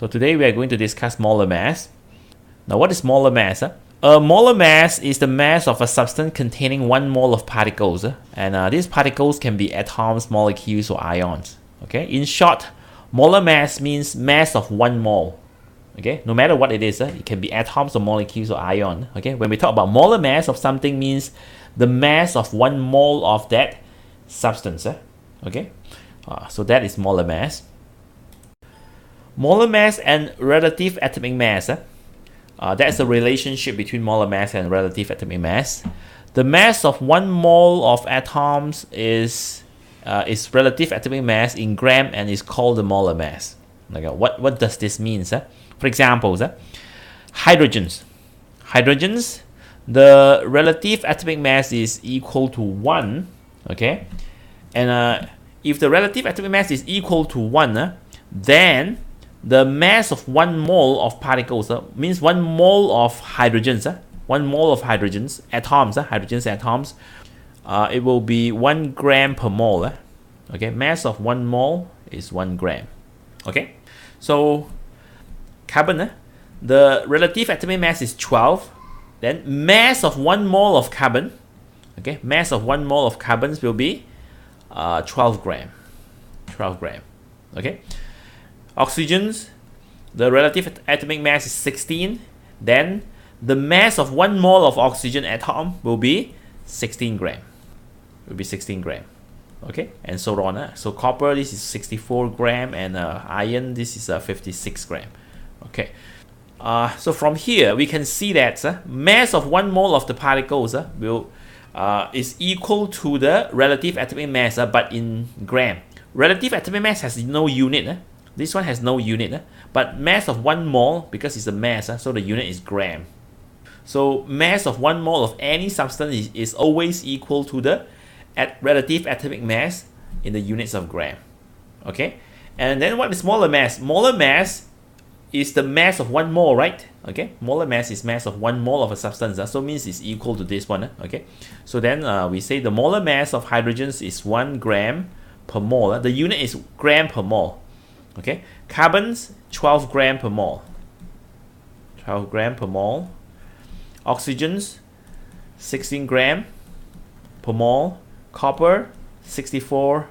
So today we are going to discuss molar mass. Now what is molar mass? Molar mass is the mass of a substance containing 1 mole of particles, and these particles can be atoms, molecules, or ions. Okay, in short, molar mass means mass of 1 mole. Okay, no matter what it is, it can be atoms or molecules or ion. Okay, when we talk about molar mass of something, means the mass of 1 mole of that substance. Okay, so that is molar mass. Molar mass and relative atomic mass. That's a relationship between molar mass and relative atomic mass. The mass of 1 mole of atoms is relative atomic mass in gram and is called the molar mass. Like, what does this mean? For example, hydrogens. The relative atomic mass is equal to 1. Okay, and if the relative atomic mass is equal to 1, then the mass of 1 mole of particles means 1 mole of hydrogens. 1 mole of hydrogens, atoms, hydrogens atoms, it will be 1 gram per mole. Okay, mass of 1 mole is 1 gram. Okay, so carbon, the relative atomic mass is 12. Then mass of 1 mole of carbon, okay, mass of 1 mole of carbons will be 12 gram. 12 gram. Okay. Oxygens, the relative atomic mass is 16. Then the mass of 1 mole of oxygen atom will be 16 gram. Okay, and so on. So copper, this is 64 gram, and iron, this is 56 gram. Okay. So from here we can see that mass of 1 mole of the particles is equal to the relative atomic mass, but in gram. Relative atomic mass has no unit. This one has no unit, but mass of 1 mole, because it's a mass, so the unit is gram. So mass of 1 mole of any substance is always equal to the relative atomic mass in the units of gram. Okay, and then what is molar mass? Molar mass is the mass of 1 mole, right? Okay, molar mass is mass of 1 mole of a substance, so means it's equal to this one. Okay, so then we say the molar mass of hydrogens is 1 gram per mole. The unit is gram per mole. Okay, carbons 12 gram per mole. 12 gram per mole. Oxygens 16 gram per mole. Copper 64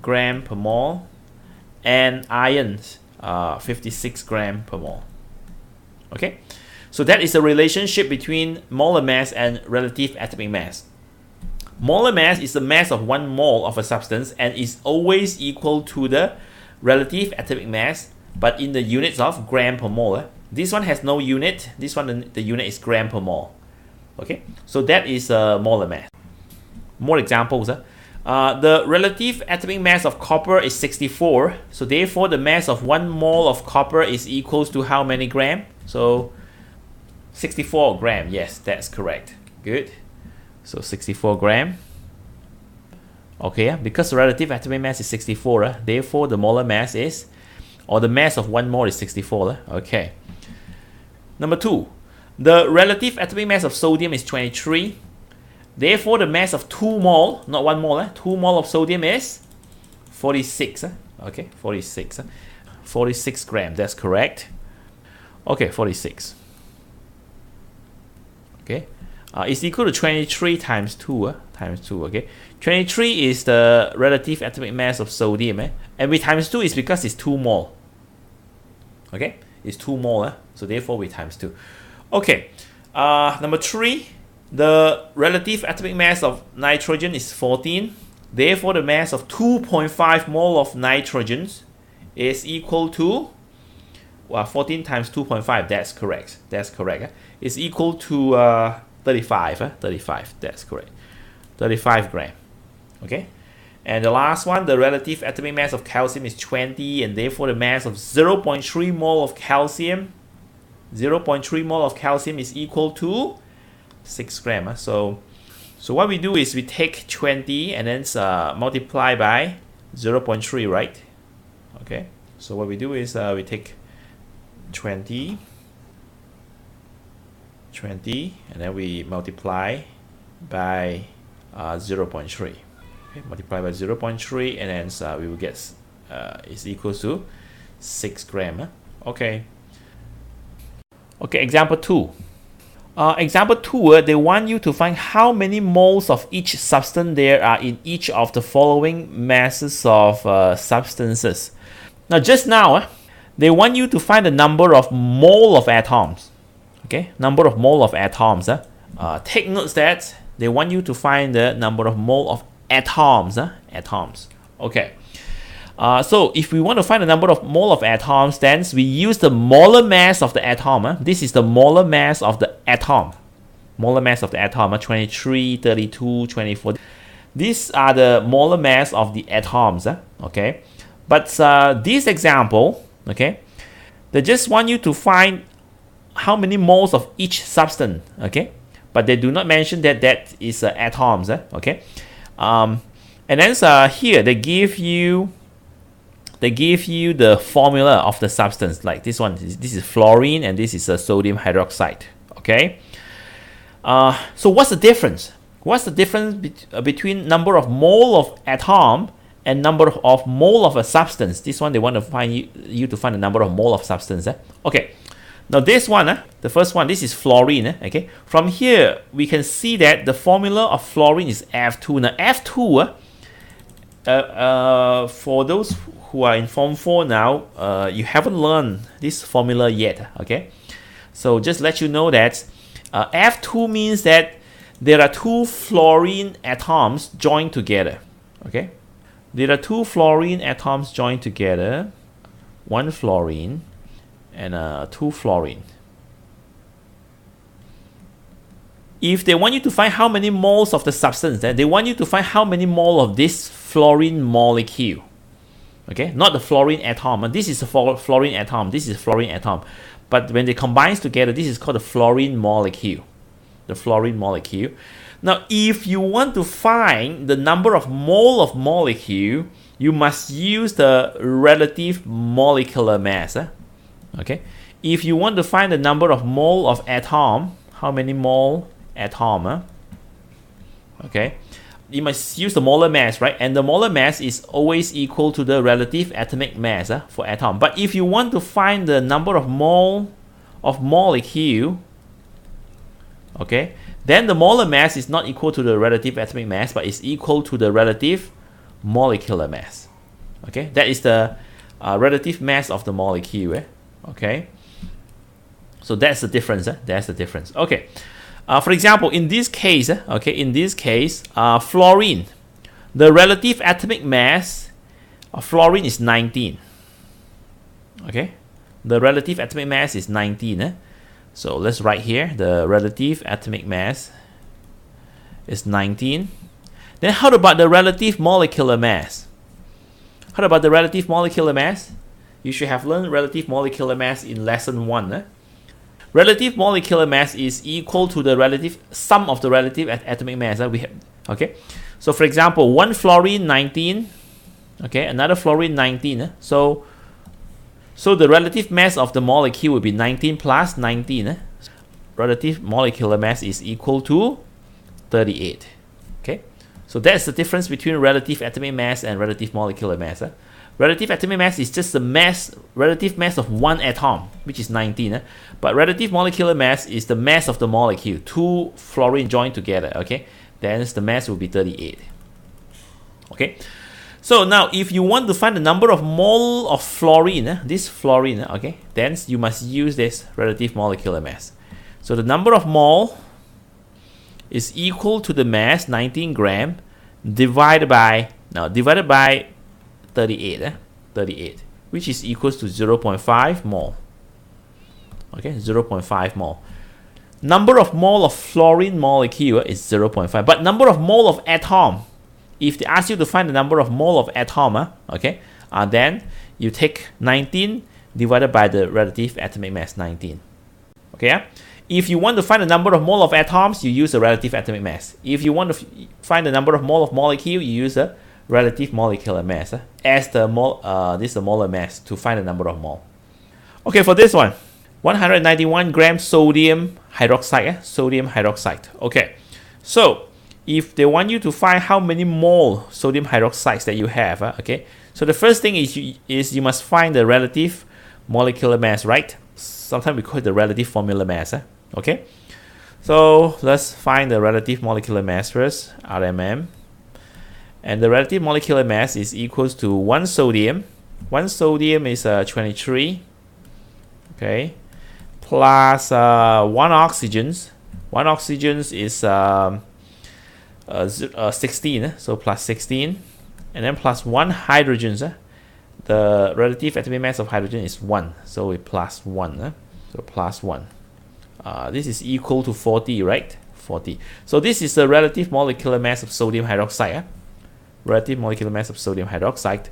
gram per mole. And ions 56 gram per mole. Okay, so that is the relationship between molar mass and relative atomic mass. Molar mass is the mass of 1 mole of a substance and is always equal to the relative atomic mass, but in the units of gram per mole. This one has no unit. This one, the unit is gram per mole. Okay, so that is molar mass. More examples. The relative atomic mass of copper is 64. So therefore, the mass of 1 mole of copper is equals to how many gram? So 64 gram. Yes, that's correct. Good. So 64 gram. Okay, because the relative atomic mass is 64, therefore the molar mass is, or the mass of 1 mole is 64. Okay. Number 2, the relative atomic mass of sodium is 23. Therefore the mass of 2 mole, not 1 mole, 2 mole of sodium is 46. Okay, 46. 46 gram, that's correct. Okay, 46. Okay. Is equal to 23 times 2. Times 2, okay. 23 is the relative atomic mass of sodium, and we times 2 is because it's 2 mole. Okay, it's 2 mole, so therefore we times 2. Okay, number 3, the relative atomic mass of nitrogen is 14. Therefore, the mass of 2.5 mole of nitrogen is equal to 14 times 2.5. That's correct. That's correct. It's equal to 35. 35. That's correct. 35 gram. Okay, and the last one, the relative atomic mass of calcium is 20, and therefore the mass of 0.3 mole of calcium, 0.3 mole of calcium is equal to 6 gram. So what we do is we take 20 and then multiply by 0.3, right? Okay, so what we do is we take 20, and then we multiply by 0.3. Okay, multiply by 0.3, and then we will get is equals to 6 gram. Okay. Okay, example 2. Example 2, they want you to find how many moles of each substance there are in each of the following masses of substances. Now, just now, they want you to find the number of mole of atoms. Okay, number of mole of atoms. Take notes that they want you to find the number of mole of atoms. Atoms. Okay. So if we want to find the number of mole of atoms, then we use the molar mass of the atom. This is the molar mass of the atom. Molar mass of the atom, 23, 32, 24. These are the molar mass of the atoms. Okay. But this example, okay, they just want you to find how many moles of each substance. Okay. But they do not mention that that is atoms. Okay. And then here they give you the formula of the substance, like this one. This is fluorine and this is a sodium hydroxide. Okay. So what's the difference? What's the difference between number of mole of atom and number of mole of a substance? This one they want to find you to find the number of mole of substance. Okay. Now this one, the first one, this is fluorine. Okay. From here we can see that the formula of fluorine is F2. Now F2. For those who are in Form 4 now, you haven't learned this formula yet, okay? So just let you know that F2 means that there are two fluorine atoms joined together, okay? There are two fluorine atoms joined together, one fluorine and two fluorine. If they want you to find how many moles of the substance, then they want you to find how many mole of this fluorine molecule. Okay, not the fluorine atom. This is a fluorine atom. This is fluorine atom. But when they combine together, this is called the fluorine molecule. The fluorine molecule. Now, if you want to find the number of mole of molecule, you must use the relative molecular mass. Okay, if you want to find the number of mole of atom, how many mole atom? Okay, you must use the molar mass, right? And the molar mass is always equal to the relative atomic mass for atom. But if you want to find the number of mole of molecule, okay, then the molar mass is not equal to the relative atomic mass, but is equal to the relative molecular mass. Okay, that is the relative mass of the molecule. Okay, so that's the difference. That's the difference. Okay. For example, in this case, fluorine, the relative atomic mass of fluorine is 19. Okay, the relative atomic mass is 19. So let's write here the relative atomic mass is 19. Then how about the relative molecular mass? How about the relative molecular mass? You should have learned relative molecular mass in lesson 1. Relative molecular mass is equal to the relative sum of the relative atomic mass. Okay, so for example, one fluorine 19, okay, another fluorine 19. So the relative mass of the molecule will be 19 plus 19. Relative molecular mass is equal to 38. Okay, so that's the difference between relative atomic mass and relative molecular mass. Relative atomic mass is just the mass, relative mass of one atom, which is 19. But relative molecular mass is the mass of the molecule, two fluorine joined together. Okay, then the mass will be 38. Okay, so now if you want to find the number of mole of fluorine, this fluorine, okay, then you must use this relative molecular mass. So the number of mole is equal to the mass, 19 gram, divided by 38, 38, which is equals to 0.5 mole. Okay, 0.5 mole. Number of mole of fluorine molecule is 0.5, but number of mole of atom, if they ask you to find the number of mole of atom, okay, then you take 19 divided by the relative atomic mass, 19. Okay, if you want to find the number of mole of atoms, you use the relative atomic mass. If you want to find the number of mole of molecule, you use the relative molecular mass as the this is the molar mass to find the number of mole. Okay, for this one, 191 gram sodium hydroxide. Sodium hydroxide. Okay, so if they want you to find how many mole sodium hydroxides that you have, okay, so the first thing is you must find the relative molecular mass, right? Sometimes we call it the relative formula mass. Okay, so let's find the relative molecular mass first, RMM. And the relative molecular mass is equals to 1 sodium. 1 sodium is 23. Okay, plus 1 oxygen. 1 oxygen is 16, so plus 16. And then plus 1 hydrogen. The relative atomic mass of hydrogen is 1, so we plus 1. So plus 1. This is equal to 40, right? 40. So this is the relative molecular mass of sodium hydroxide. Relative molecular mass of sodium hydroxide.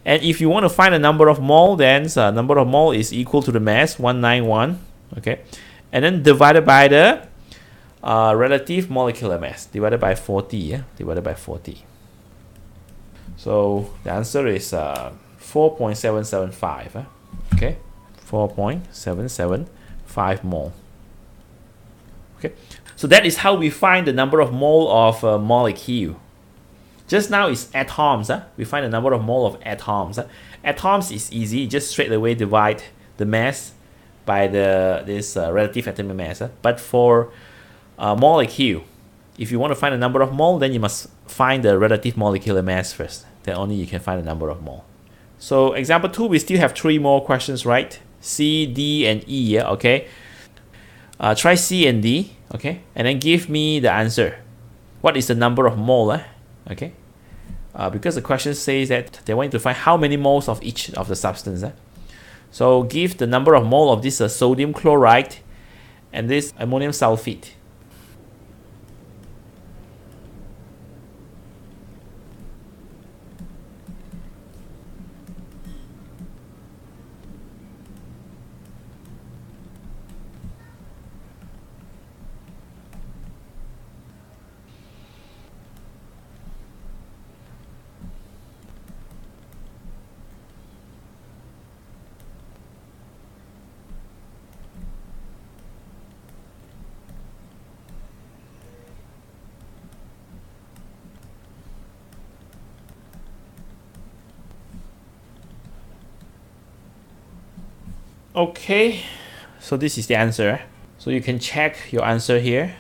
And if you want to find the number of mole, then number of mole is equal to the mass, 191. Okay, and then divided by the relative molecular mass, divided by 40. Yeah? Divided by 40. So the answer is 4.775. Okay, 4.775 mole. Okay, so that is how we find the number of mole of a molecule. Just now is atoms. We find the number of mole of atoms. Atoms is easy, just straight away divide the mass by this relative atomic mass. But for molecule, if you want to find the number of mole, then you must find the relative molecular mass first. Then only you can find the number of mole. So example 2, we still have 3 more questions, right? C, D, and E. Yeah? Okay. Try C and D. Okay, and then give me the answer. What is the number of mole? Okay, because the question says that they want you to find how many moles of each of the substance. So give the number of mole of this sodium chloride and this ammonium sulfate. Okay, so this is the answer. So you can check your answer here.